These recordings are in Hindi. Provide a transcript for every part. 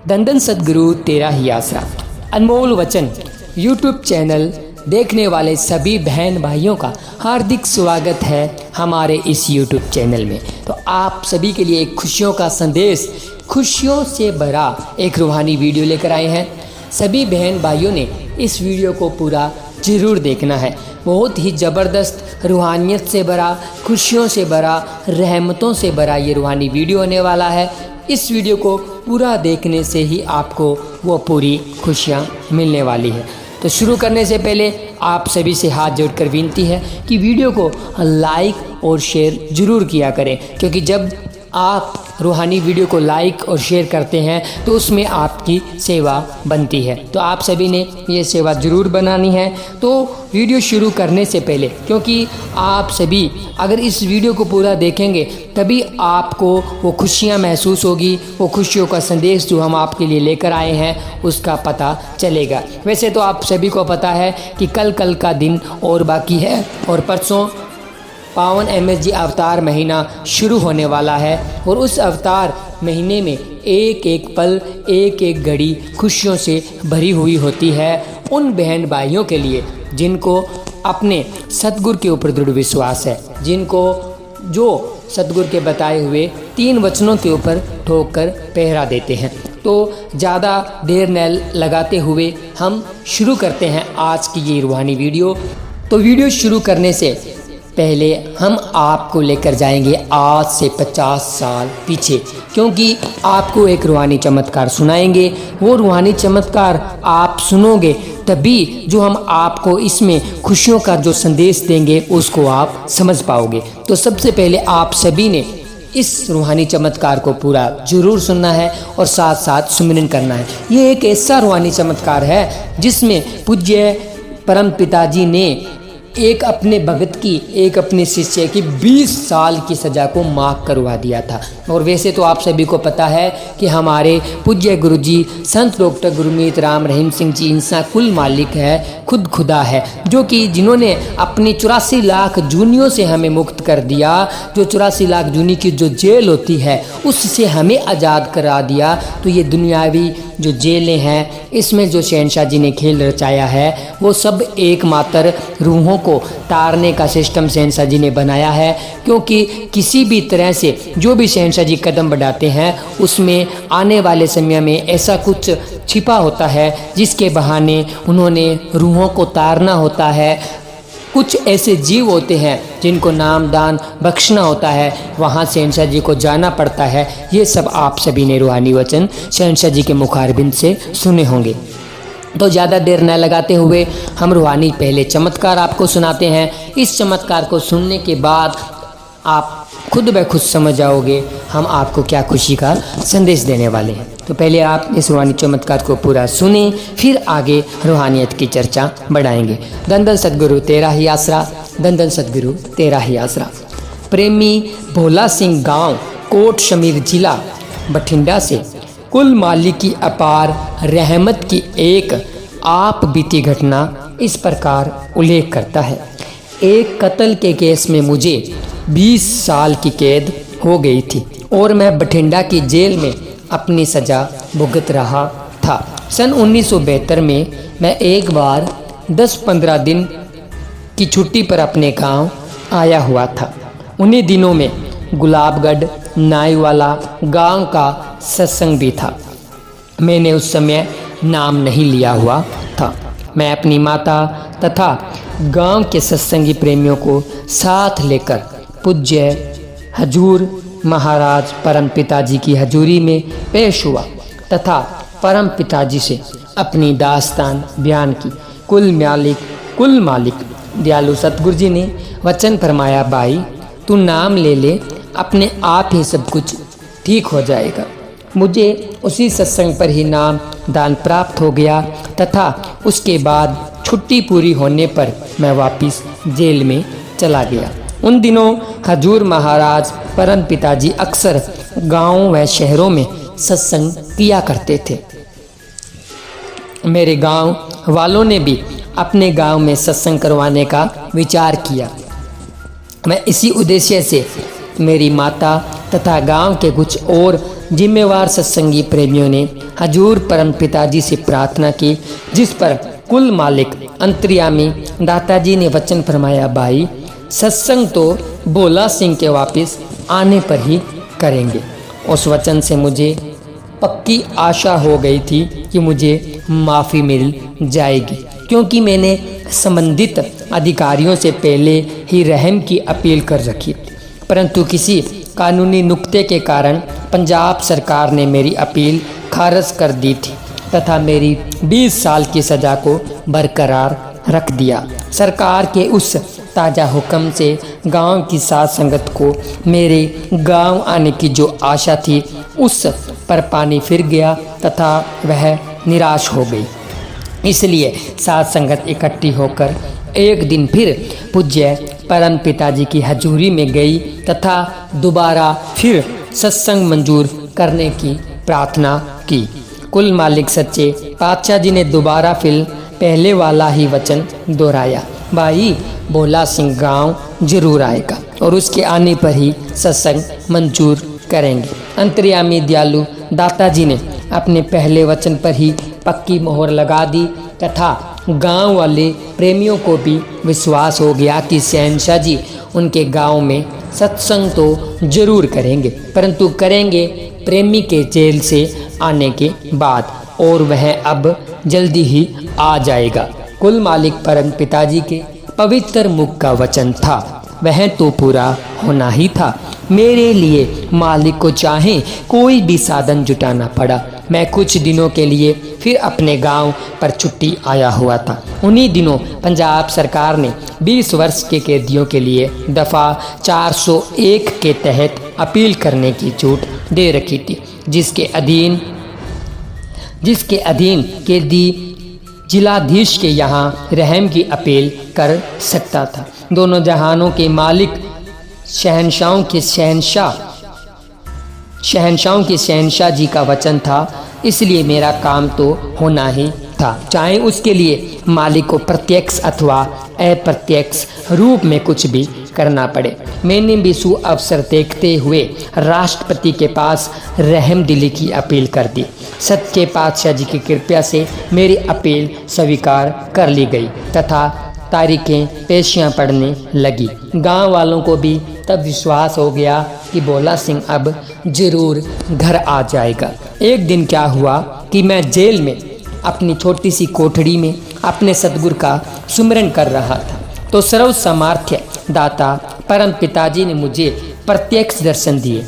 दंदन सद्गुरु तेरा ही आसरा अनमोल वचन यूट्यूब चैनल देखने वाले सभी बहन भाइयों का हार्दिक स्वागत है हमारे इस यूट्यूब चैनल में। तो आप सभी के लिए एक खुशियों का संदेश, खुशियों से भरा एक रूहानी वीडियो लेकर आए हैं। सभी बहन भाइयों ने इस वीडियो को पूरा ज़रूर देखना है। बहुत ही ज़बरदस्त रूहानियत से भरा, खुशियों से भरा, रहमतों से भरा ये रूहानी वीडियो होने वाला है। इस वीडियो को पूरा देखने से ही आपको वो पूरी खुशियाँ मिलने वाली है। तो शुरू करने से पहले आप सभी से हाथ जोड़कर विनती है कि वीडियो को लाइक और शेयर ज़रूर किया करें, क्योंकि जब आप रूहानी वीडियो को लाइक और शेयर करते हैं तो उसमें आपकी सेवा बनती है। तो आप सभी ने ये सेवा ज़रूर बनानी है। तो वीडियो शुरू करने से पहले, क्योंकि आप सभी अगर इस वीडियो को पूरा देखेंगे तभी आपको वो खुशियाँ महसूस होगी, वो खुशियों का संदेश जो हम आपके लिए लेकर आए हैं उसका पता चलेगा। वैसे तो आप सभी को पता है कि कल का दिन और बाकी है और परसों पावन MSG अवतार महीना शुरू होने वाला है और उस अवतार महीने में एक एक पल, एक एक घड़ी खुशियों से भरी हुई होती है उन बहन भाइयों के लिए जिनको अपने सतगुरु के ऊपर दृढ़ विश्वास है, जिनको जो सतगुरु के बताए हुए 3 वचनों के ऊपर ठोक कर पहरा देते हैं। तो ज़्यादा देर न लगाते हुए हम शुरू करते हैं आज की ये रूहानी वीडियो। तो वीडियो शुरू करने से पहले हम आपको लेकर जाएंगे आज से 50 साल पीछे, क्योंकि आपको एक रूहानी चमत्कार सुनाएंगे। वो रूहानी चमत्कार आप सुनोगे तभी जो हम आपको इसमें खुशियों का जो संदेश देंगे उसको आप समझ पाओगे। तो सबसे पहले आप सभी ने इस रूहानी चमत्कार को पूरा जरूर सुनना है और साथ साथ सुमिरन करना है। ये एक ऐसा रूहानी चमत्कार है जिसमें पूज्य परम पिताजी ने एक अपने भगत की, एक अपने शिष्य की 20 साल की सज़ा को माफ़ करवा दिया था। और वैसे तो आप सभी को पता है कि हमारे पूज्य गुरुजी संत डॉक्टर गुरमीत राम रहीम सिंह जी इंसान कुल मालिक है, खुद खुदा है, जो कि जिन्होंने अपनी 84 लाख जूनियों से हमें मुक्त कर दिया। जो 84 लाख जूनी की जो जेल होती है उससे हमें आज़ाद करा दिया। तो ये दुनियावी जो जेलें हैं इसमें जो शहनशाह जी ने खेल रचाया है वो सब एकमात्र रूहों को तारने का सिस्टम शहनशाह जी ने बनाया है। क्योंकि किसी भी तरह से जो भी शहनशाह जी कदम बढ़ाते हैं उसमें आने वाले समय में ऐसा कुछ छिपा होता है जिसके बहाने उन्होंने रूहों को तारना होता है। कुछ ऐसे जीव होते हैं जिनको नाम दान बख्शना होता है, वहाँ शहनशाह जी को जाना पड़ता है। ये सब आप सभी ने रूहानी वचन शहनशाह जी के मुखारबिंद से सुने होंगे। तो ज़्यादा देर न लगाते हुए हम रूहानी पहले चमत्कार आपको सुनाते हैं। इस चमत्कार को सुनने के बाद आप खुद ब खुद समझ जाओगे हम आपको क्या खुशी का संदेश देने वाले हैं। तो पहले आप इस रूहानी चमत्कार को पूरा सुने, फिर आगे रूहानियत की चर्चा बढ़ाएंगे। दंदन सद्गुरु तेरा ही आसरा, दंदन सद्गुरु तेरा ही आसरा। प्रेमी भोला सिंह गांव कोट शमीर जिला बठिंडा से कुल मालिक की अपार रहमत की एक आप बीती घटना इस प्रकार उल्लेख करता है। एक कत्ल के केस में मुझे 20 साल की कैद हो गई थी और मैं बठिंडा की जेल में अपनी सज़ा भुगत रहा था। सन 1972 में मैं एक बार 10-15 दिन की छुट्टी पर अपने गांव आया हुआ था। उन्हीं दिनों में गुलाबगढ़ नाईवाला गांव का सत्संग भी था। मैंने उस समय नाम नहीं लिया हुआ था। मैं अपनी माता तथा गांव के सत्संगी प्रेमियों को साथ लेकर पूज्य हजूर महाराज परम पिताजी की हजूरी में पेश हुआ तथा परम पिताजी से अपनी दास्तान बयान की। कुल मालिक दयालु सतगुरु जी ने वचन फरमाया, भाई तू नाम ले ले, अपने आप ही सब कुछ ठीक हो जाएगा। मुझे उसी सत्संग पर ही नाम दान प्राप्त हो गया तथा उसके बाद छुट्टी पूरी होने पर मैं वापस जेल में चला गया। उन दिनों हजूर महाराज परम पिताजी अक्सर गांवों व शहरों में सत्संग किया करते थे। मेरे गांव वालों ने भी अपने गांव में सत्संग करवाने का विचार किया। मैं इसी उद्देश्य से मेरी माता तथा गांव के कुछ और जिम्मेवार सत्संगी प्रेमियों ने हजूर परम पिताजी से प्रार्थना की, जिस पर कुल मालिक अंतर्यामी दाताजी ने वचन फरमाया, भाई सत्संग तो भोला सिंह के वापस आने पर ही करेंगे। उस वचन से मुझे पक्की आशा हो गई थी कि मुझे माफ़ी मिल जाएगी, क्योंकि मैंने संबंधित अधिकारियों से पहले ही रहम की अपील कर रखी थी। परंतु किसी कानूनी नुक्ते के कारण पंजाब सरकार ने मेरी अपील खारिज कर दी थी तथा मेरी 20 साल की सज़ा को बरकरार रख दिया। सरकार के उस ताज़ा हुक्म से गांव की साध संगत को मेरे गांव आने की जो आशा थी, उस पर पानी फिर गया तथा वह निराश हो गई। इसलिए साध संगत इकट्ठी होकर एक दिन फिर पूज्य परम पिताजी की हजूरी में गई तथा दोबारा फिर सत्संग मंजूर करने की प्रार्थना की। कुल मालिक सच्चे पातशाह जी ने दोबारा फिर पहले वाला ही वचन दोहराया, भाई भोला सिंह गांव जरूर आएगा और उसके आने पर ही सत्संग मंजूर करेंगे। अंतर्यामी दयालु दाताजी ने अपने पहले वचन पर ही पक्की मोहर लगा दी तथा गांव वाले प्रेमियों को भी विश्वास हो गया कि शहनशाह जी उनके गांव में सत्संग तो जरूर करेंगे, परंतु करेंगे प्रेमी के जेल से आने के बाद, और वह अब जल्दी ही आ जाएगा। कुल मालिक परम पिताजी के पवित्र मुख का वचन था, वह तो पूरा होना ही था। मेरे लिए मालिक को चाहे कोई भी साधन जुटाना पड़ा। मैं कुछ दिनों के लिए फिर अपने गांव पर छुट्टी आया हुआ था। उन्हीं दिनों पंजाब सरकार ने 20 वर्ष के कैदियों के लिए दफ़ा 401 के तहत अपील करने की छूट दे रखी थी, जिसके अधीन कैदी जिलाधीश के यहाँ रहम की अपील कर सकता था। दोनों जहानों के मालिक शहनशाहों के शहनशाह जी का वचन था, इसलिए मेरा काम तो होना ही था, चाहे उसके लिए मालिक को प्रत्यक्ष अथवा अप्रत्यक्ष रूप में कुछ भी करना पड़े। मैंने भी सु अवसर देखते हुए राष्ट्रपति के पास रहम दिली की अपील कर दी। सच्चे पातशाह जी की कृपा से मेरी अपील स्वीकार कर ली गई तथा तारीखें पेशियां पड़ने लगी। गांव वालों को भी तब विश्वास हो गया कि भोला सिंह अब जरूर घर आ जाएगा। एक दिन क्या हुआ कि मैं जेल में अपनी छोटी सी कोठड़ी में अपने सतगुरु का सुमिरन कर रहा था, तो सर्व सामर्थ्य दाता परम पिताजी ने मुझे प्रत्यक्ष दर्शन दिए।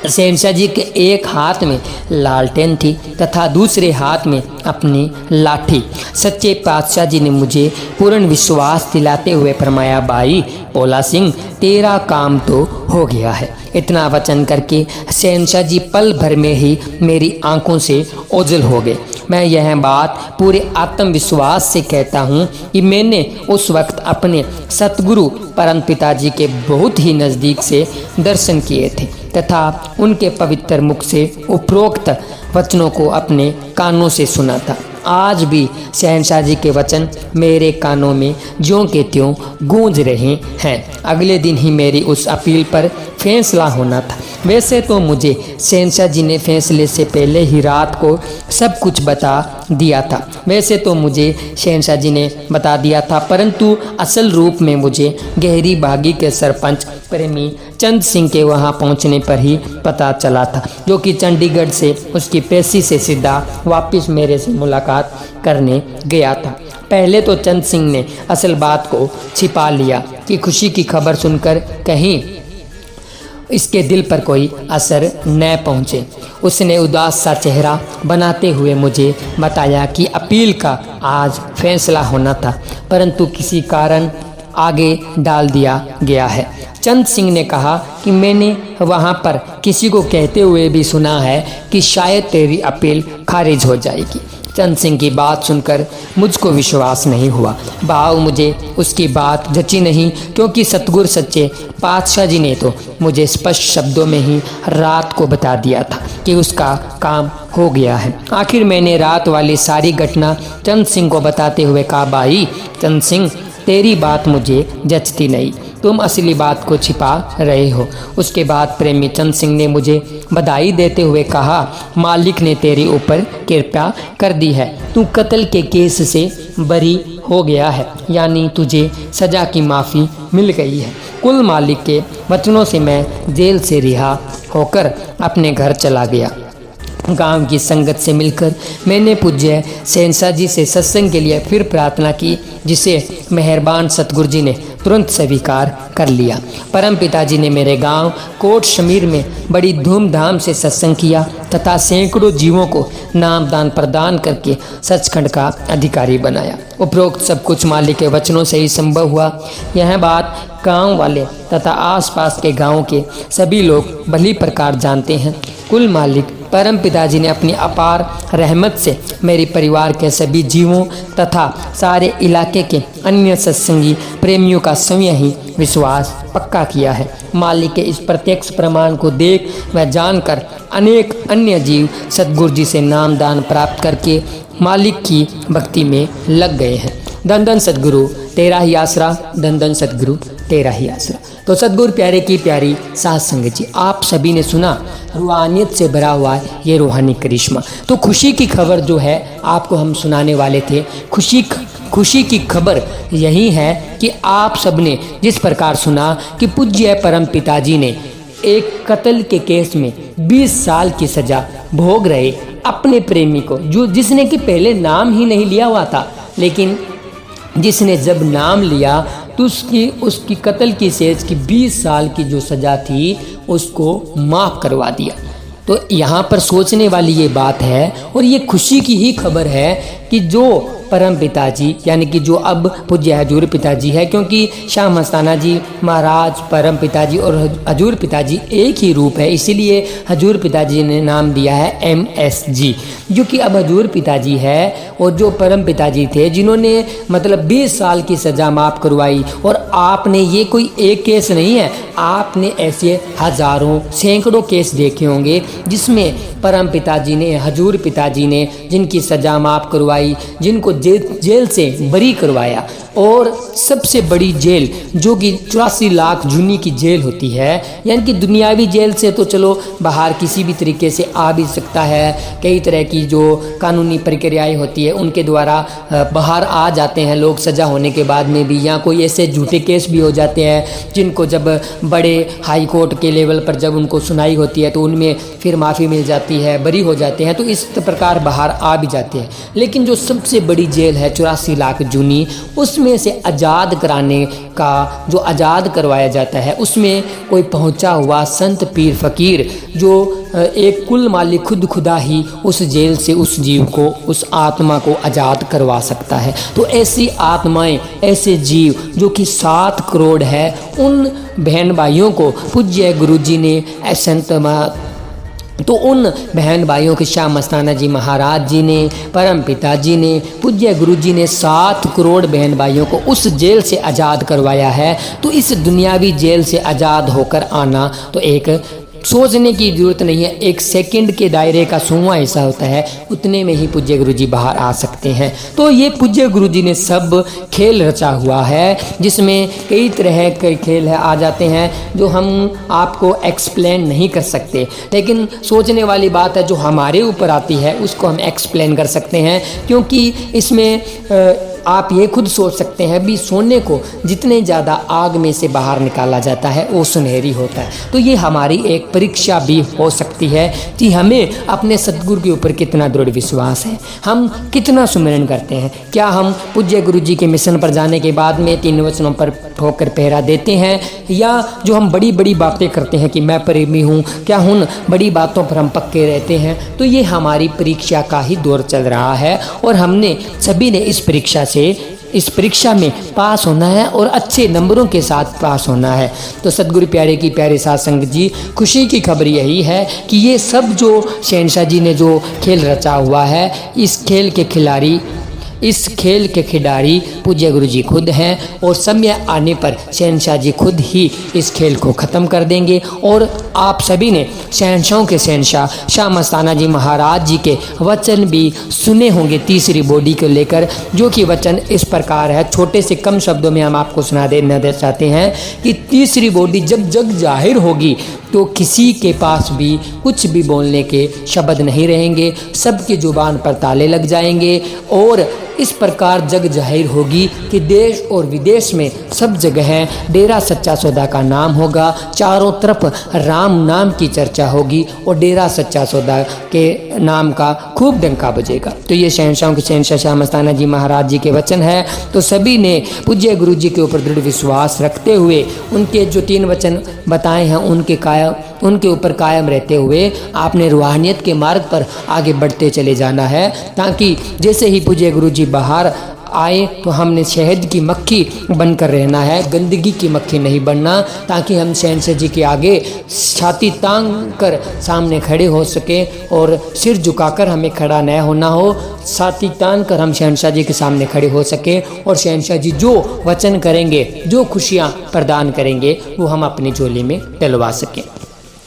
शहनशाह जी के एक हाथ में लालटेन थी तथा दूसरे हाथ में अपनी लाठी। सच्चे पातशाह जी ने मुझे पूर्ण विश्वास दिलाते हुए फरमाया, भाई भोला सिंह तेरा काम तो हो गया है। इतना वचन करके शहनशाह जी पल भर में ही मेरी आंखों से ओझल हो गए। मैं यह बात पूरे आत्मविश्वास से कहता हूँ कि मैंने उस वक्त अपने सतगुरु परम पिताजी के बहुत ही नज़दीक से दर्शन किए थे तथा उनके पवित्र मुख से उपरोक्त वचनों को अपने कानों से सुना था। आज भी शहनशाह जी के वचन मेरे कानों में ज्यों के त्यों गूंज रहे हैं। अगले दिन ही मेरी उस अपील पर फैसला होना था। वैसे तो मुझे शहनशाह जी ने फैसले से पहले ही रात को सब कुछ बता दिया था। परंतु असल रूप में मुझे गहरी बागी के सरपंच प्रेमी चंद सिंह के वहां पहुंचने पर ही पता चला था, जो कि चंडीगढ़ से उसकी पेशी से सीधा वापस मेरे से मुलाकात करने गया था। पहले तो चंद सिंह ने असल बात को छिपा लिया कि खुशी की खबर सुनकर कहीं इसके दिल पर कोई असर न पहुँचे। उसने उदास सा चेहरा बनाते हुए मुझे बताया कि अपील का आज फैसला होना था, परंतु किसी कारण आगे डाल दिया गया है। चंद सिंह ने कहा कि मैंने वहां पर किसी को कहते हुए भी सुना है कि शायद तेरी अपील खारिज हो जाएगी। चंद सिंह की बात सुनकर मुझको विश्वास नहीं हुआ। भाव मुझे उसकी बात जची नहीं, क्योंकि सतगुरु सच्चे पातशाह जी ने तो मुझे स्पष्ट शब्दों में ही रात को बता दिया था कि उसका काम हो गया है। आखिर मैंने रात वाली सारी घटना चंद सिंह को बताते हुए कहा, भाई चंद सिंह तेरी बात मुझे जचती नहीं। तुम असली बात को छिपा रहे हो। उसके बाद प्रेमी चंद सिंह ने मुझे बधाई देते हुए कहा, मालिक ने तेरे ऊपर कृपा कर दी है, तू कत्ल के केस से बरी हो गया है, यानी तुझे सज़ा की माफ़ी मिल गई है। कुल मालिक के वचनों से मैं जेल से रिहा होकर अपने घर चला गया। गांव की संगत से मिलकर मैंने पूज्य शहंशाह जी से सत्संग के लिए फिर प्रार्थना की, जिसे मेहरबान सतगुरु जी ने तुरंत स्वीकार कर लिया। परम पिताजी ने मेरे गांव कोट शमीर में बड़ी धूमधाम से सत्संग किया तथा सैकड़ों जीवों को नामदान प्रदान करके सचखंड का अधिकारी बनाया। उपरोक्त सब कुछ मालिक के वचनों से ही संभव हुआ। यह बात गांव वाले तथा आसपास के गांवों के सभी लोग भली प्रकार जानते हैं। कुल मालिक परम पिताजी ने अपनी अपार रहमत से मेरे परिवार के सभी जीवों तथा सारे इलाके के अन्य सत्संगी प्रेमियों का स्वयं ही विश्वास पक्का किया है। मालिक के इस प्रत्यक्ष प्रमाण को देख व जानकर अनेक अन्य जीव सतगुरु जी से नामदान प्राप्त करके मालिक की भक्ति में लग गए हैं। धन धन सतगुरु तेरा ही आसरा, धन धन सतगुरु तेरा ही आसरा। तो सतगुरु प्यारे की प्यारी साध संगत जी, आप सभी ने सुना रूहानियत से भरा हुआ ये रूहानी करिश्मा। तो खुशी की खबर जो है आपको हम सुनाने वाले थे। खुशी की खबर यही है कि आप सबने जिस प्रकार सुना कि पूज्य परम पिताजी ने एक कत्ल के केस में 20 साल की सज़ा भोग रहे अपने प्रेमी को, जिसने कि पहले नाम ही नहीं लिया हुआ था, लेकिन जिसने जब नाम लिया तो उसकी कत्ल की सेज की 20 साल की जो सज़ा थी उसको माफ़ करवा दिया। तो यहाँ पर सोचने वाली ये बात है और ये खुशी की ही खबर है कि जो परम पिताजी यानी कि जो अब पूज्य हजूर पिताजी है, क्योंकि शाह मस्ताना जी महाराज, परम पिताजी और हजूर पिताजी एक ही रूप है, इसीलिए हजूर पिताजी ने नाम दिया है MSG, जो कि अब हजूर पिताजी है। और जो परम पिताजी थे जिन्होंने मतलब 20 साल की सज़ा माफ़ करवाई। और आपने ये कोई एक केस नहीं है, आपने ऐसे हज़ारों सैकड़ों केस देखे होंगे जिसमें परम पिताजी ने, हजूर पिताजी ने जिनकी सज़ा माफ़ करवाई, जिनको जेल से बरी करवाया। और सबसे बड़ी जेल जो कि 84 लाख जूनी की जेल होती है, यानी कि दुनियावी जेल से तो चलो बाहर किसी भी तरीके से आ भी सकता है, कई तरह की जो कानूनी प्रक्रियाएं होती है उनके द्वारा बाहर आ जाते हैं लोग सज़ा होने के बाद में भी, या कोई ऐसे झूठे केस भी हो जाते हैं जिनको जब बड़े हाई कोर्ट के लेवल पर जब उनको सुनाई होती है तो उनमें फिर माफ़ी मिल जाती है, बरी हो जाते हैं, तो इस प्रकार बाहर आ भी जाते हैं। लेकिन जो सबसे बड़ी जेल है 84 लाख जूनी, उसमें से आज़ाद कराने का, जो आज़ाद करवाया जाता है, उसमें कोई पहुंचा हुआ संत पीर फ़कीर, जो एक कुल मालिक खुद खुदा ही उस जेल से उस जीव को, उस आत्मा को आज़ाद करवा सकता है। तो ऐसी आत्माएं, ऐसे जीव जो कि 7 करोड़ है, उन बहन भाइयों को पूज्य गुरु जी ने तो उन बहन भाइयों के शाह मस्ताना जी महाराज जी ने, परम पिताजी ने, पूज्य गुरु जी ने 7 करोड़ बहन भाइयों को उस जेल से आज़ाद करवाया है। तो इस दुनियावी जेल से आज़ाद होकर आना तो एक सोचने की ज़रूरत नहीं है, 1 सेकंड के दायरे का 100वां हिस्सा होता है, उतने में ही पूज्य गुरु जी बाहर आ सकते हैं। तो ये पूज्य गुरु जी ने सब खेल रचा हुआ है, जिसमें कई तरह के खेल आ जाते हैं जो हम आपको एक्सप्लेन नहीं कर सकते, लेकिन सोचने वाली बात है जो हमारे ऊपर आती है उसको हम एक्सप्लेन कर सकते हैं। क्योंकि इसमें आप ये खुद सोच सकते हैं भी सोने को जितने ज़्यादा आग में से बाहर निकाला जाता है वो सुनहरी होता है। तो ये हमारी एक परीक्षा भी हो सकती है कि हमें अपने सतगुरु के ऊपर कितना दृढ़ विश्वास है, हम कितना सुमिरन करते हैं। क्या हम पूज्य गुरु जी के मिशन पर जाने के बाद में 3 वचनों पर ठोकर पहरा देते हैं, या जो हम बड़ी बड़ी बातें करते हैं कि मैं प्रेमी हूँ, क्या उन बड़ी बातों पर हम पक्के रहते हैं। तो ये हमारी परीक्षा का ही दौर चल रहा है और हमने सभी ने इस परीक्षा में पास होना है और अच्छे नंबरों के साथ पास होना है। तो सतगुरु प्यारे की प्यारे साध संगत जी, खुशी की खबर यही है कि ये सब जो शहंशाह जी ने जो खेल रचा हुआ है, इस खेल के खिलाड़ी इस खेल के खिलाड़ी पूज्य गुरु जी खुद हैं और समय आने पर शहनशाह जी खुद ही इस खेल को ख़त्म कर देंगे। और आप सभी ने शहनशाहों के शहनशाह शाह मस्ताना जी महाराज जी के वचन भी सुने होंगे तीसरी बॉडी को लेकर, जो कि वचन इस प्रकार है। छोटे से कम शब्दों में हम आपको सुना देना चाहते हैं कि तीसरी बॉडी जब जग जाहिर होगी तो किसी के पास भी कुछ भी बोलने के शब्द नहीं रहेंगे, सबकी जुबान पर ताले लग जाएंगे और इस प्रकार जग जाहिर होगी कि देश और विदेश में सब जगह डेरा सच्चा सौदा का नाम होगा। चारों तरफ राम नाम की चर्चा होगी और डेरा सच्चा सौदा के नाम का खूब डंका बजेगा। तो ये शहनशाहों के शहनशाह शाह मस्ताना जी महाराज जी के वचन है। तो सभी ने पूज्य गुरु जी के ऊपर दृढ़ विश्वास रखते हुए उनके जो 3 वचन बताए हैं उनके ऊपर कायम रहते हुए आपने रूहानियत के मार्ग पर आगे बढ़ते चले जाना है, ताकि जैसे ही पूज्य गुरु जी बाहर आए तो हमने शहद की मक्खी बनकर रहना है, गंदगी की मक्खी नहीं बनना, ताकि हम शहनशाह जी के आगे छाती तांग कर सामने खड़े हो सके और सिर झुकाकर हमें खड़ा न होना हो, छाती तान कर हम शहनशाह जी के सामने खड़े हो सके और शहनशाह जी जो वचन करेंगे, जो खुशियाँ प्रदान करेंगे, वो हम अपनी झोली में डलवा सकें।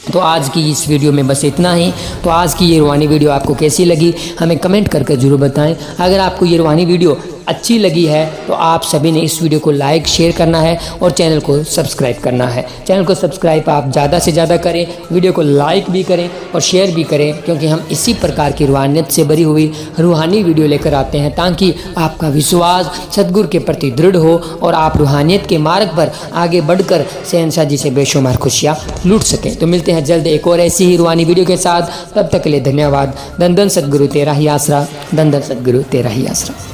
तो आज की इस वीडियो में बस इतना ही। तो आज की ये रूहानी वीडियो आपको कैसी लगी हमें कमेंट करके ज़रूर बताएं। अगर आपको ये रूहानी वीडियो अच्छी लगी है तो आप सभी ने इस वीडियो को लाइक शेयर करना है और चैनल को सब्सक्राइब करना है। चैनल को सब्सक्राइब आप ज़्यादा से ज़्यादा करें, वीडियो को लाइक भी करें और शेयर भी करें, क्योंकि हम इसी प्रकार की रूहानियत से भरी हुई रूहानी वीडियो लेकर आते हैं, ताकि आपका विश्वास सद्गुरु के प्रति दृढ़ हो और आप रूहानियत के मार्ग पर आगे बढ़कर शहनशाह जी से बेशुमार खुशियाँ लूट सकें। तो मिलते हैं जल्द एक और ऐसी ही रूहानी वीडियो के साथ। तब तक के लिए धन्यवाद। धन धन सद्गुरु तेरा ही आसरा, धन धन सद्गुरु तेरा ही आसरा।